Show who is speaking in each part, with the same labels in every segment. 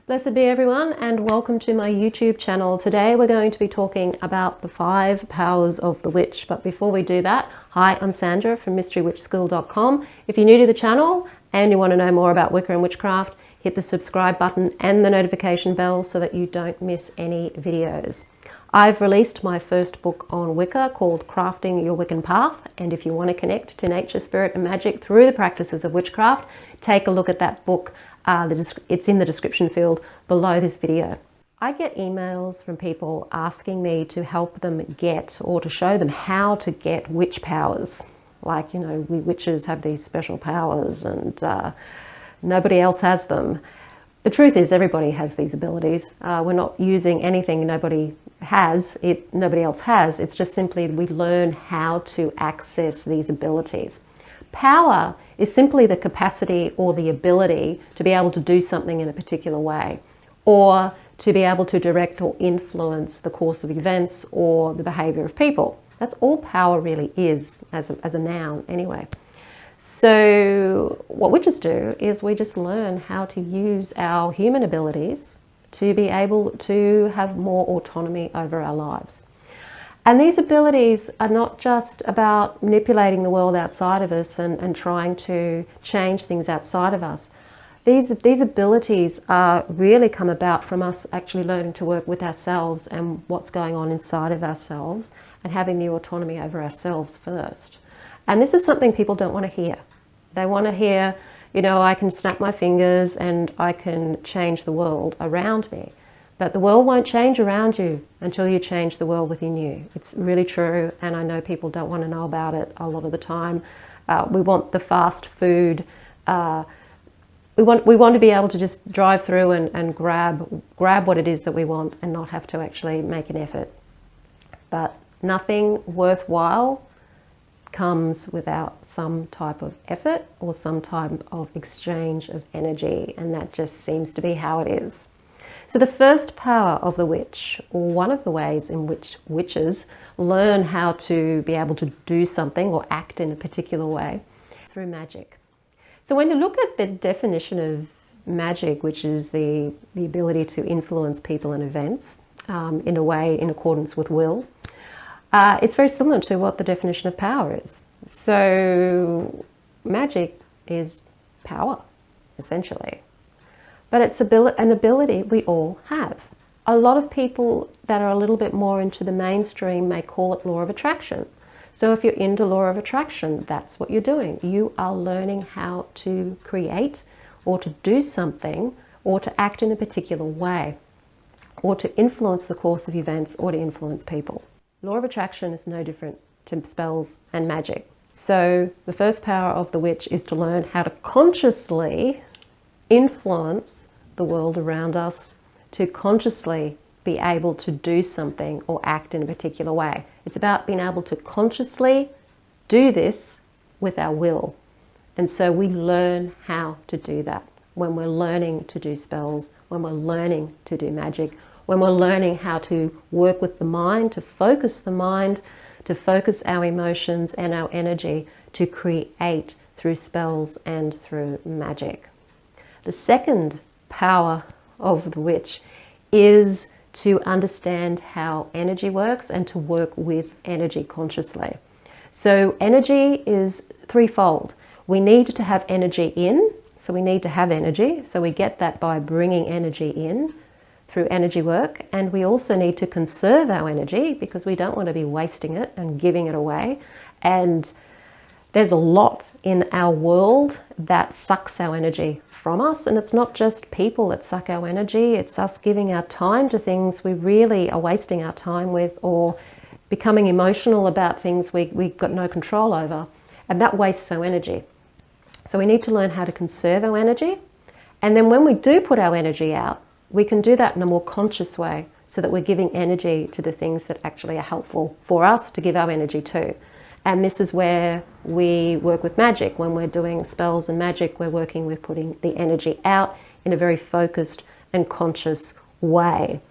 Speaker 1: Blessed be everyone, and welcome to my YouTube channel. Today we're going to be talking about the 5 powers of the witch. But before we do that, hi, I'm Sandra from mysterywitchschool.com. If you're new to the channel and you want to know more about Wicca and witchcraft, hit the subscribe button and the notification bell so that you don't miss any videos. I've released my first book on Wicca called Crafting Your Wiccan Path, and if you want to connect to nature, spirit and magic through the practices of witchcraft, take a look at that book. It's in the description field below this video. I get emails from people asking me to help them get, or to show them how to get witch powers. Like, you know, we witches have these special powers and nobody else has them. The truth is everybody has these abilities. We're not using anything nobody else has. It's just simply we learn how to access these abilities. Power is simply the capacity or the ability to be able to do something in a particular way, or to be able to direct or influence the course of events or the behavior of people. That's all power really is, as a noun anyway. So what witches do is we just learn how to use our human abilities to be able to have more autonomy over our lives. And these abilities are not just about manipulating the world outside of us and trying to change things outside of us. These abilities really come about from us actually learning to work with ourselves and what's going on inside of ourselves and having the autonomy over ourselves first. And this is something people don't want to hear. They want to hear, you know, I can snap my fingers and I can change the world around me. But the world won't change around you until you change the world within you. It's really true, and I know people don't want to know about it a lot of the time. We want the fast food. We want to be able to just drive through and grab what it is that we want and not have to actually make an effort. But nothing worthwhile comes without some type of effort or some type of exchange of energy, and that just seems to be how it is. So the first power of the witch, or one of the ways in which witches learn how to be able to do something or act in a particular way, through magic. So when you look at the definition of magic, which is the ability to influence people and events in a way in accordance with will, it's very similar to what the definition of power is. So magic is power, essentially. But it's an ability we all have. A lot of people that are a little bit more into the mainstream may call it law of attraction. So if you're into law of attraction, that's what you're doing. You are learning how to create or to do something or to act in a particular way or to influence the course of events or to influence people. Law of attraction is no different to spells and magic. So the first power of the witch is to learn how to consciously influence the world around us, to consciously be able to do something or act in a particular way. It's about being able to consciously do this with our will. And so we learn how to do that when we're learning to do spells, when we're learning to do magic, when we're learning how to work with the mind, to focus our emotions and our energy to create through spells and through magic. The second power of the witch is to understand how energy works and to work with energy consciously. So energy is threefold. We need to have energy in, so we need to have energy. So we get that by bringing energy in through energy work. And we also need to conserve our energy because we don't want to be wasting it and giving it away. And there's a lot in our world that sucks our energy from us, and it's not just people that suck our energy, it's us giving our time to things we really are wasting our time with, or becoming emotional about things we've got no control over, and that wastes our energy. So we need to learn how to conserve our energy, and then when we do put our energy out, we can do that in a more conscious way so that we're giving energy to the things that actually are helpful for us to give our energy to. And this is where we work with magic. When we're doing spells and magic, we're working with putting the energy out in a very focused and conscious way.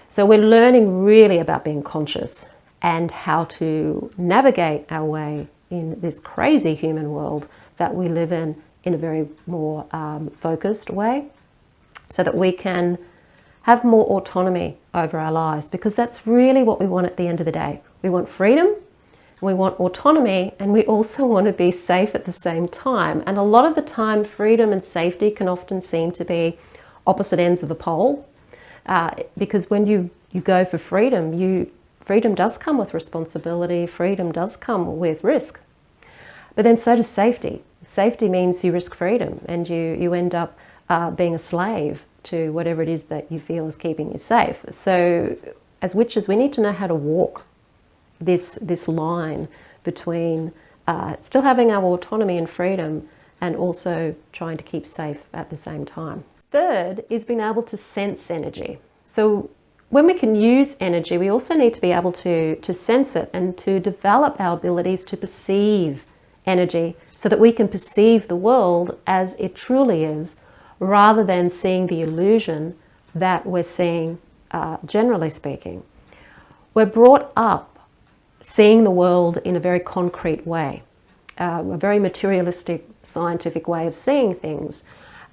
Speaker 1: So we're learning really about being conscious and how to navigate our way in this crazy human world that we live in a very more focused way. so that we can have more autonomy over our lives, because that's really what we want at the end of the day. We want freedom, we want autonomy, and we also want to be safe at the same time. And a lot of the time, freedom and safety can often seem to be opposite ends of the pole, because when you go for freedom, freedom does come with responsibility, freedom does come with risk. But then so does safety. Safety means you risk freedom, and you end up being a slave to whatever it is that you feel is keeping you safe. So as witches, we need to know how to walk this line between still having our autonomy and freedom and also trying to keep safe at the same time. Third is being able to sense energy. So when we can use energy, we also need to be able to sense it and to develop our abilities to perceive energy so that we can perceive the world as it truly is, rather than seeing the illusion that we're seeing, generally speaking. We're brought up seeing the world in a very concrete way, a very materialistic, scientific way of seeing things.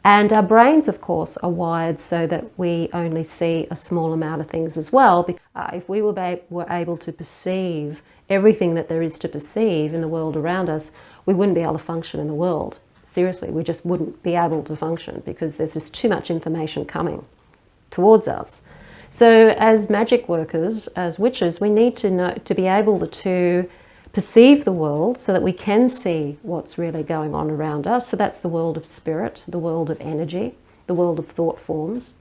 Speaker 1: And our brains, of course, are wired so that we only see a small amount of things as well. If we were able to perceive everything that there is to perceive in the world around us, we wouldn't be able to function in the world. Seriously, we just wouldn't be able to function because there's just too much information coming towards us. So as magic workers, as witches, we need to be able to perceive the world so that we can see what's really going on around us. So that's the world of spirit, the world of energy, the world of thought forms,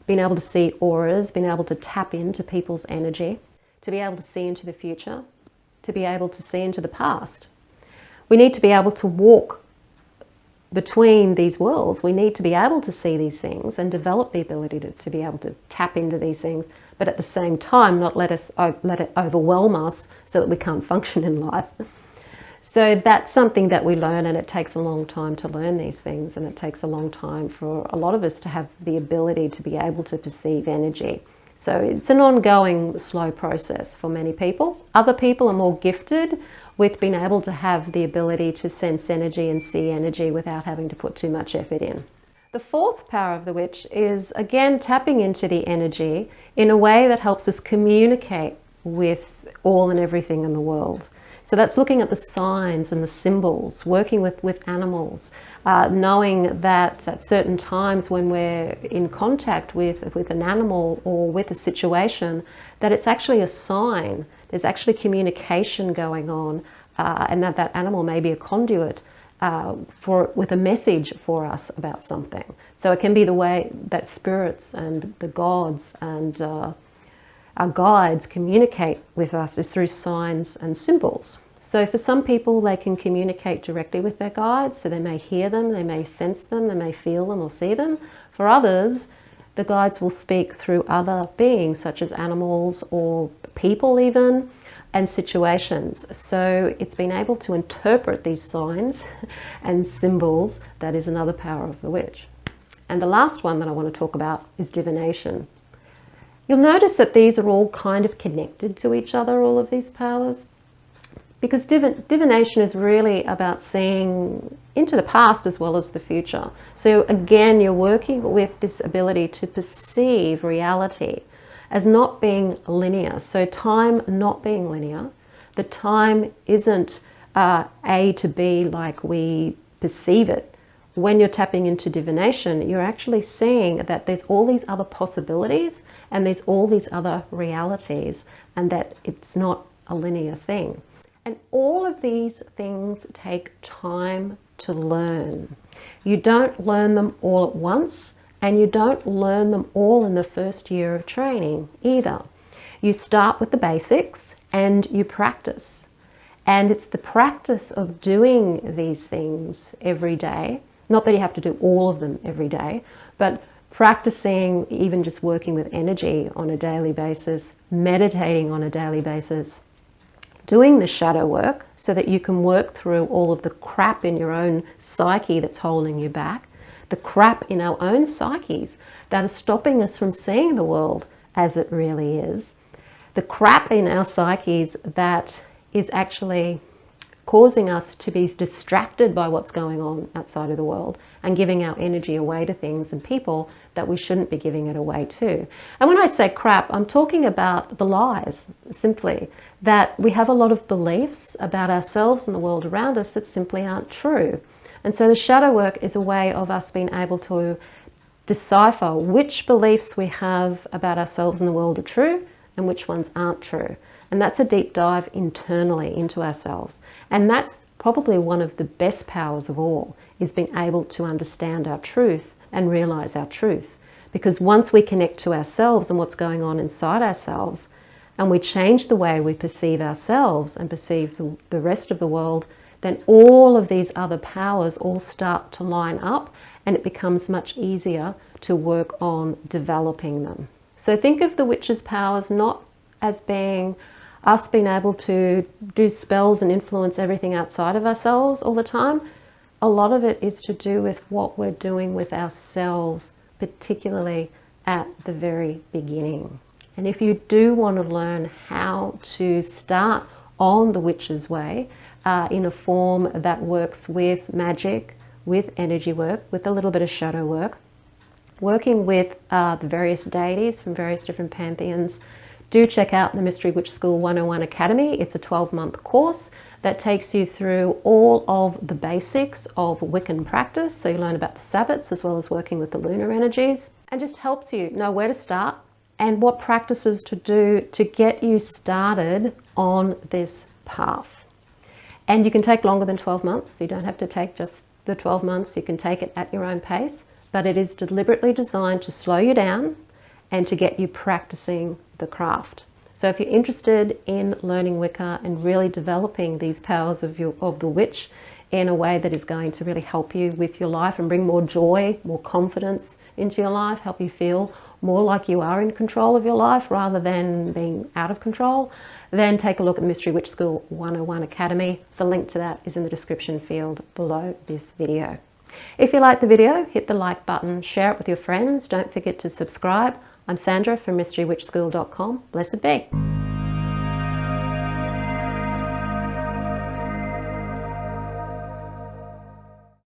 Speaker 1: being able to see auras, being able to tap into people's energy, to be able to see into the future, to be able to see into the past. We need to be able to walk between these worlds. We need to be able to see these things and develop the ability to be able to tap into these things, but at the same time not let it overwhelm us so that we can't function in life. So that's something that we learn, and it takes a long time to learn these things, and it takes a long time for a lot of us to have the ability to be able to perceive energy. So it's an ongoing, slow process for many people. Other people are more gifted with being able to have the ability to sense energy and see energy without having to put too much effort in. The fourth power of the witch is, again, tapping into the energy in a way that helps us communicate with all and everything in the world. So that's looking at the signs and the symbols, working with animals, knowing that at certain times when we're in contact with an animal or with a situation, that it's actually a sign. There's actually communication going on, and that animal may be a conduit with a message for us about something. So it can be the way that spirits and the gods and our guides communicate with us is through signs and symbols. So for some people, they can communicate directly with their guides, so they may hear them, they may sense them, they may feel them or see them. For others, the guides will speak through other beings, such as animals or people even, and situations. So it's been able to interpret these signs and symbols. That is another power of the witch. And the last one that I want to talk about is divination. You'll notice that these are all kind of connected to each other, all of these powers, because divination is really about seeing into the past as well as the future. So again, you're working with this ability to perceive reality as not being linear. So time not being linear. The time isn't A to B like we perceive it. When you're tapping into divination, you're actually seeing that there's all these other possibilities and there's all these other realities, and that it's not a linear thing. And all of these things take time to learn. You don't learn them all at once, and you don't learn them all in the first year of training either. You start with the basics and you practice. And it's the practice of doing these things every day. Not that you have to do all of them every day, but practicing, even just working with energy on a daily basis, meditating on a daily basis, doing the shadow work so that you can work through all of the crap in your own psyche that's holding you back, the crap in our own psyches that are stopping us from seeing the world as it really is, the crap in our psyches that is actually causing us to be distracted by what's going on outside of the world and giving our energy away to things and people that we shouldn't be giving it away to. And when I say crap, I'm talking about the lies, simply, that we have a lot of beliefs about ourselves and the world around us that simply aren't true. And so the shadow work is a way of us being able to decipher which beliefs we have about ourselves and the world are true and which ones aren't true. And that's a deep dive internally into ourselves. And that's probably one of the best powers of all, is being able to understand our truth and realize our truth. Because once we connect to ourselves and what's going on inside ourselves, and we change the way we perceive ourselves and perceive the rest of the world, then all of these other powers all start to line up, and it becomes much easier to work on developing them. So think of the witch's powers not as being us being able to do spells and influence everything outside of ourselves all the time. A lot of it is to do with what we're doing with ourselves, particularly at the very beginning. And if you do want to learn how to start on the witch's way in a form that works with magic, with energy work, with a little bit of shadow work, working with the various deities from various different pantheons, do check out the Mystery Witch School 101 Academy. It's a 12-month course that takes you through all of the basics of Wiccan practice. So you learn about the Sabbats as well as working with the lunar energies, and just helps you know where to start and what practices to do to get you started on this path. And you can take longer than 12 months. You don't have to take just the 12 months. You can take it at your own pace, but it is deliberately designed to slow you down and to get you practicing the craft. So if you're interested in learning Wicca and really developing these powers of the witch in a way that is going to really help you with your life and bring more joy, more confidence into your life, help you feel more like you are in control of your life rather than being out of control, then take a look at the Mystery Witch School 101 Academy. The link to that is in the description field below this video. If you like the video, hit the like button, share it with your friends. Don't forget to subscribe. I'm Sandra from mysterywitchschool.com. Blessed be.